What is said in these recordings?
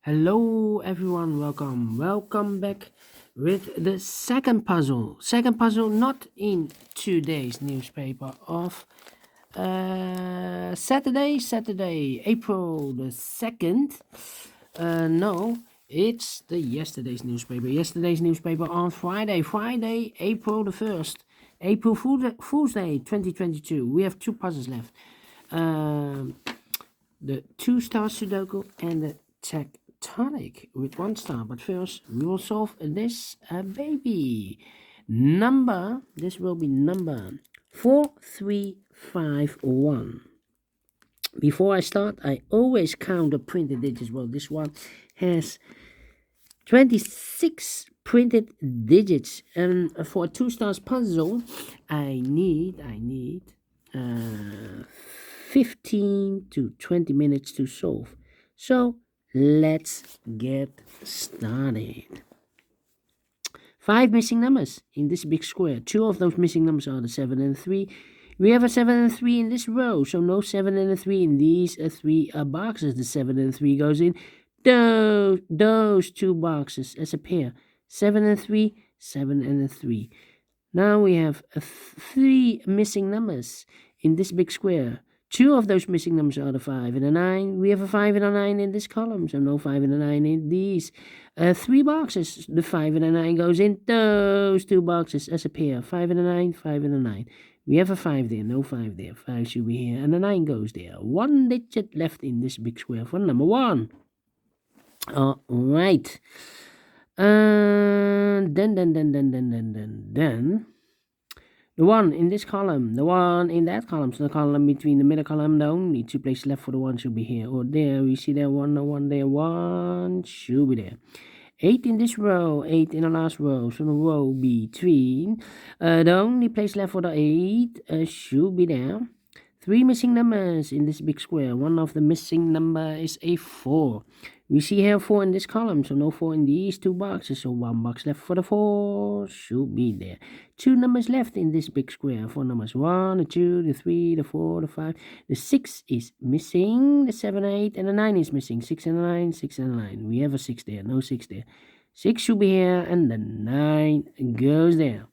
Hello everyone, welcome back with the second puzzle. Second puzzle not in today's newspaper of Saturday, April the 2nd. No, it's the yesterday's newspaper. Yesterday's newspaper on Friday, April the 1st. April Fool's Day 2022. We have two puzzles left. The Two Stars Sudoku and the Tectonic with 1 star. But first, we will solve this baby. This will be number 4351. Before I start, I always count the printed digits. Well, this one has 26 printed digits. And for a 2 stars puzzle, I need 15 to 20 minutes to solve. So let's get started. 5 missing numbers in this big square. 2 of those missing numbers are the 7 and 3. We have a 7 and 3 in this row, so no 7 and a 3 in these 3 boxes. The 7 and 3 goes in those 2 boxes as a pair. 7 and 3, 7 and a 3. Now we have 3 missing numbers in this big square. 2 of those missing numbers are the 5 and a 9. We have a 5 and a 9 in this column, so no 5 and a 9 in these 3 boxes. The 5 and a 9 goes in those 2 boxes as a pair. 5 and a 9, 5 and a 9. We have a 5 there, no 5 there. 5 should be here, and a 9 goes there. 1 digit left in this big square for number 1. All right. Then the 1 in this column, the 1 in that column, so the column between the middle column, the only 2 places left for the 1 should be here or there. We see there 1, no 1 there, 1 should be there. 8 in this row, 8 in the last row, so the row between, the only place left for the 8 should be there. 3 missing numbers in this big square. One of the missing number is a 4. We see here 4 in this column, so no 4 in these 2 boxes, so 1 box left for the 4 should be there. 2 numbers left in this big square. 4 numbers, 1, the 2, the 3, the 4, the 5. The 6 is missing, the 7, 8, and the 9 is missing. 6 and a 9, 6 and a 9. We have a 6 there, no 6 there. 6 should be here, and the 9 goes there.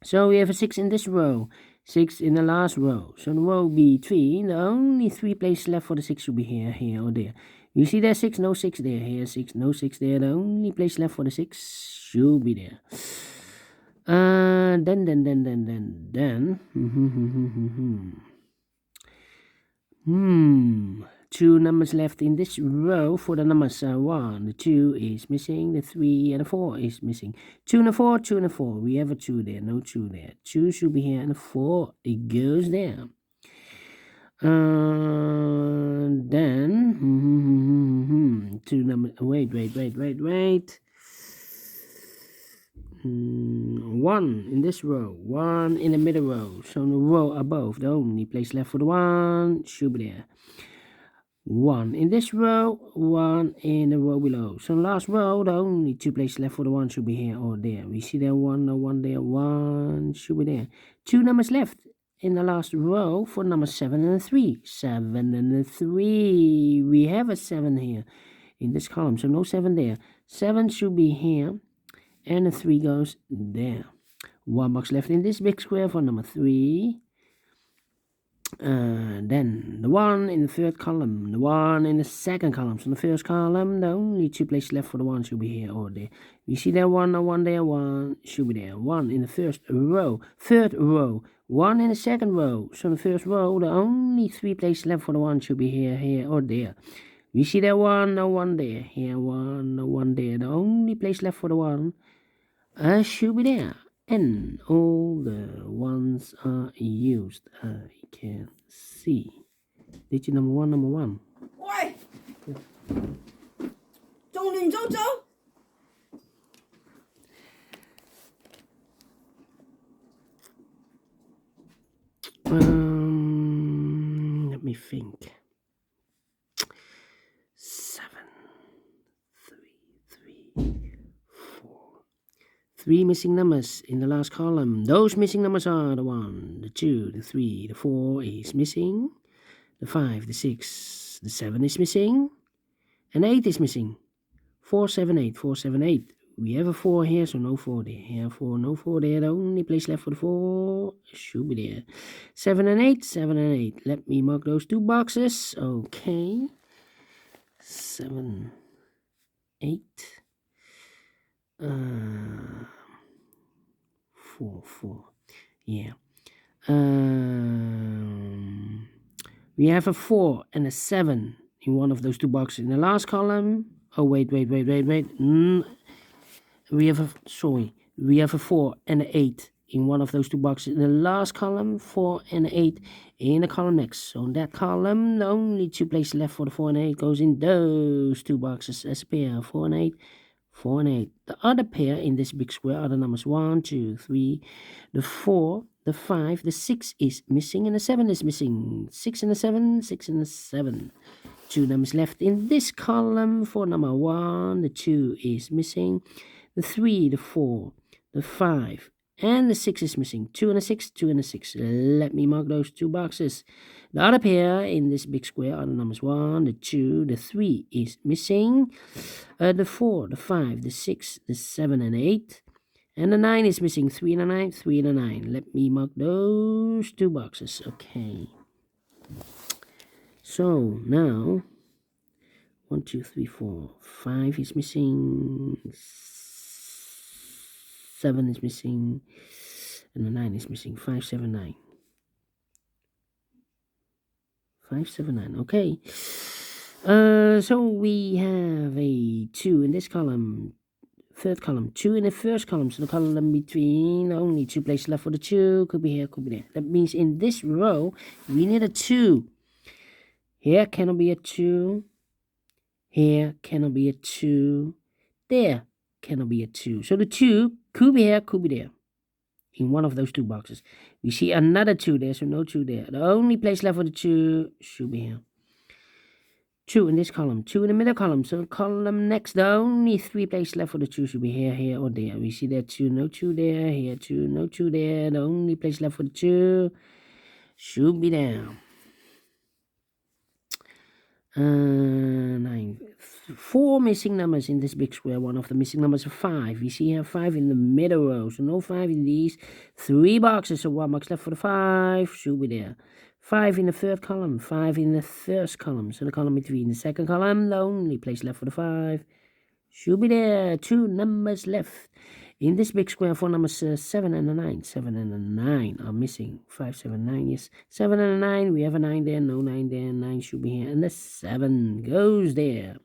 So we have a 6 in this row. 6 in the last row. So the row between, the only 3 places left for the 6 should be here, here, or there. You see there 6, no 6 there, here 6, no 6 there. The only place left for the 6 should be there. Then. 2 numbers left in this row for the numbers 1. The 2 is missing, the 3 and the 4 is missing. 2 and a 4, 2 and a 4. We have a 2 there, no 2 there. 2 should be here and a 4, it goes there. Then 2 numbers. Wait. 1 in this row, 1 in the middle row. So the row above, the only place left for the 1 should be there. 1 in this row, 1 in the row below. So the last row, the only 2 places left for the 1 should be here or there. We see there 1, no 1 there, 1 should be there. 2 numbers left in the last row for number 7 and 3. 7 and 3. We have a 7 here in this column, so no 7 there. 7 should be here, and the 3 goes there. 1 box left in this big square for number 3. Then the 1 in the 3rd column, the 1 in the 2nd column. So in the 1st column, the only 2 places left for the 1 should be here or there. You see there 1, no 1 there, 1 should be there. 1 in the 1st row, 3rd row, 1 in the 2nd row. So in the 1st row, the only 3 places left for the 1 should be here, here or there. We see there 1, no 1 there, here 1, no 1 there. The only place left for the 1 should be there. And all the ones are used. I can see. Digit number 1, number 1. 喂，仲亂糟糟。Let me think. 7, 3, 4. 3 missing numbers in the last column. Those missing numbers are the 1, the 2, the 3, the 4 is missing. The 5, the 6, the 7 is missing. And 8 is missing. 4, 7, 8, 4, 7, 8. We have a 4 here, so no 4 there. Here, 4, no 4 there. The only place left for the 4 should be there. 7 and 8, 7 and 8. Let me mark those 2 boxes. Okay. 7, 8. 4, 4. Yeah. We have a 4 and a 7 in one of those 2 boxes. In the last column, oh wait. We have a 4 and an 8 in one of those 2 boxes. In the last column, 4 and 8 in the column next. So in that column, the only 2 places left for the 4 and 8 goes in those 2 boxes as a pair. 4 and 8. 4 and 8. The other pair in this big square are the numbers 1, 2, 3. The 4, the 5, the 6 is missing, and the 7 is missing. 6 and the 7, 6 and the 7. 2 numbers left in this column. For number 1, the 2 is missing. The 3, the 4, the 5, and the 6 is missing. 2 and a 6, 2 and a 6. Let me mark those 2 boxes. The other pair in this big square are the numbers 1, the 2, the 3 is missing. The 4, the 5, the 6, the 7, and 8. And the 9 is missing. 3 and a 9, 3 and a 9. Let me mark those 2 boxes. Okay. So now, 1, 2, 3, 4, 5 is missing. 7 is missing. And the 9 is missing. 5, 7, 9. 5, 7, 9. Okay. So we have a 2 in this column. Third column. 2 in the first column. So the column between, only 2 places left for the 2. Could be here, could be there. That means in this row, we need a 2. Here cannot be a 2. Here cannot be a 2. There cannot be a 2. So the 2 could be here, could be there. In one of those 2 boxes. We see another 2 there, so no 2 there. The only place left for the 2 should be here. 2 in this column. 2 in the middle column. So the column next, the only 3 places left for the 2 should be here, here, or there. We see there 2, no 2 there. Here 2, no 2 there. The only place left for the 2 should be there. 9. 4 missing numbers in this big square. One of the missing numbers is 5. We see here 5 in the middle row. So no 5 in these 3 boxes. So 1 box left for the 5 should be there. 5 in the third column. 5 in the first column. So the column between the second column, the only place left for the 5 should be there. 2 numbers left. In this big square, 4 numbers 7 and a 9. 7 and a 9 are missing. 5, 7, 9, yes. 7 and a 9, we have a 9 there, no 9 there. 9 should be here, and the 7 goes there.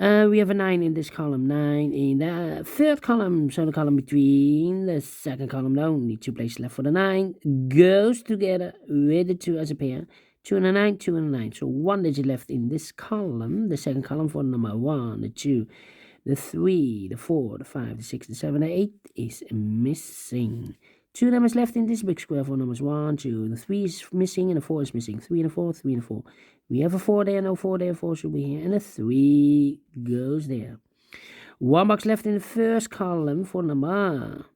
We have a 9 in this column, 9 in the third column. So the column between the second column, the only 2 places left for the 9 goes together with the 2 as a pair. 2 and a 9, 2 and a 9. So 1 digit left in this column, the second column for number 1, the 2. The 3, the 4, the 5, the 6, the 7, the 8 is missing. 2 numbers left in this big square for numbers 1, 2. The 3 is missing and the 4 is missing. 3 and a 4, 3 and a 4. We have a 4 there, no 4 there, 4 should be here. And the 3 goes there. 1 box left in the first column for number.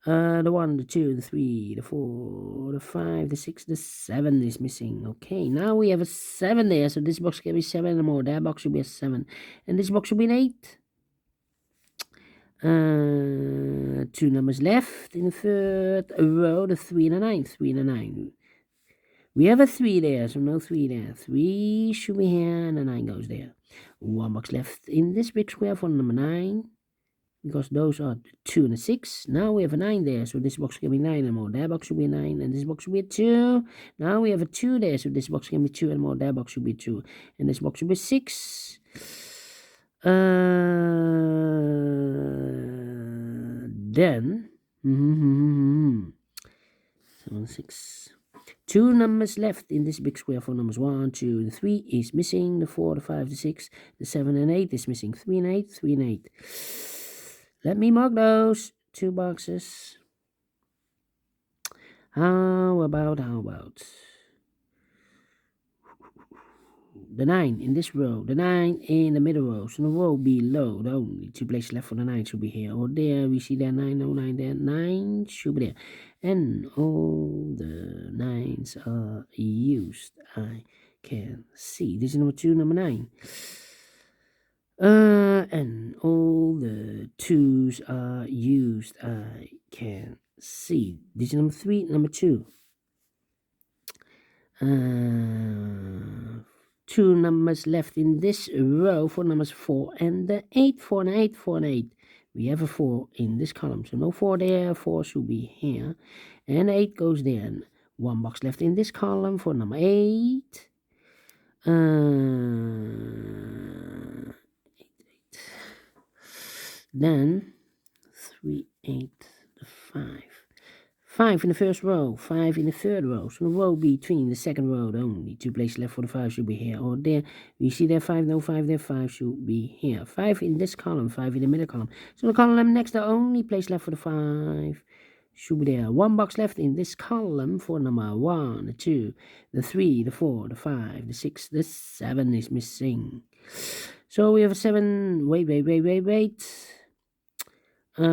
The 1, the 2, the 3, the 4, the 5, the 6, the 7 is missing. Okay, now we have a 7 there. So this box can be 7 and more. That box should be a 7. And this box should be an 8. 2 numbers left in the third row. The 3 and a 9. 3 and a 9. We have a 3 there, so no 3 there. 3 should be here and a 9 goes there. 1 box left in this big square for number 9. Because those are 2 and a 6. Now we have a 9 there, so this box can be 9 and more. That box should be a 9, and this box should be a 2. Now we have a 2 there, so this box can be 2 and more. That box should be 2, and this box should be 6. Then 7, 6. 2 numbers left in this big square for numbers 1, 2, the 3 is missing. The 4, the 5, the 6, the 7, and 8 is missing. 3 and 8, 3 and 8. Let me mark those 2 boxes. How about the 9 in this row, the 9 in the middle row. So the row below, the only 2 places left for the 9 should be here or there. We see there 9, no 9 there. 9 should be there. And all the 9s are used. I can see. This is number 2, number 9. And all the 2s are used. I can see. Digit number 3, number 2. 2 numbers left in this row for numbers 4 and the 8. 4 and 8, 4 and 8. We have a 4 in this column, so no 4 there. 4 should be here, and 8 goes there. And 1 box left in this column for number 8. 8, 8. Then 3, 8, 5. 5 in the first row, 5 in the third row. So the row between the second row, only 2 places left for the 5 should be here or there. We see there 5, no 5 there, 5 should be here. 5 in this column, 5 in the middle column. So the column next, the only place left for the 5 should be there. 1 box left in this column for number 1, the 2, the 3, the 4, the 5, the 6, the 7 is missing. So we have a 7. Wait. 2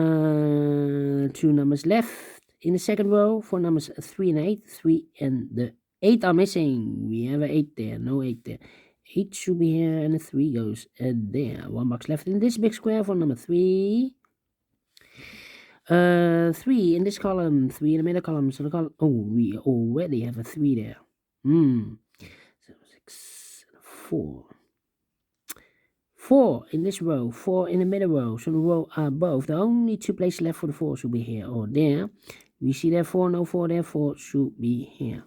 numbers left in the second row for numbers 3 and 8. 3 and the 8 are missing. We have an 8 there, no 8 there. 8 should be here, and the 3 goes there. 1 box left in this big square for number 3. 3 in this column, 3 in the middle column. So the column, we already have a 3 there. So 6, 4. 4 in this row, 4 in the middle row. So the row are both. The only 2 places left for the 4 should be here or there. We see there 4, no 4 there, 4 should be here.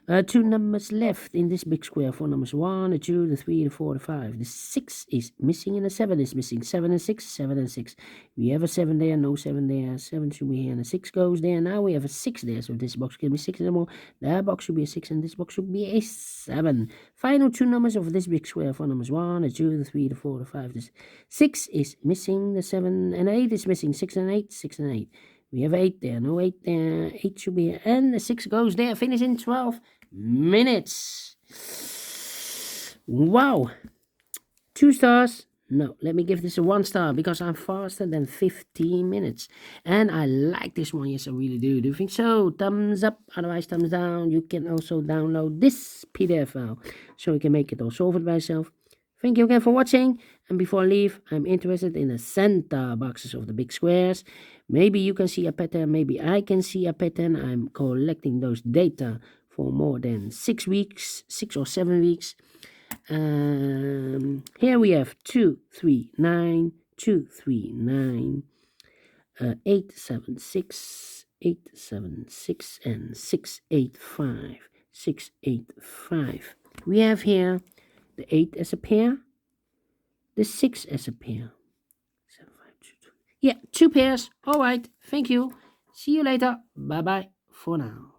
2 numbers left in this big square. 4 numbers, 1, the 2, the 3, the 4, the 5. The 6 is missing and the 7 is missing. 7 and 6, 7 and 6. We have a 7 there, no 7 there. 7 should be here and the 6 goes there. Now we have a 6 there. So this box can be 6 anymore. That box should be a 6 and this box should be a 7. Final 2 numbers of this big square. 4 numbers, 1, the 2, the 3, the 4, the 5. The 6 is missing. The 7 and 8 is missing. 6 and 8, 6 and 8. We have 8 there, no 8 there. 8 should be here and the 6 goes there. Finish in 12 minutes. Wow. 2 stars. No, let me give this a 1 star because I'm faster than 15 minutes. And I like this one. Yes, I really do. Do you think so? Thumbs up, otherwise thumbs down. You can also download this PDF file so you can make it or solve it by yourself. Thank you again for watching. And before I leave, I'm interested in the center boxes of the big squares. Maybe you can see a pattern. Maybe I can see a pattern. I'm collecting those data for more than 6 weeks, 6 or 7 weeks. Here we have 2, 3, 9, 2, 3, 9, 8, 7, 6, 8, 7, 6, and 6, 8, 5, 6, 8, 5. We have here the 8 as a pair, the 6 as a pair. 7, 5, 2, 2. Yeah, 2 pairs. All right. Thank you. See you later. Bye-bye for now.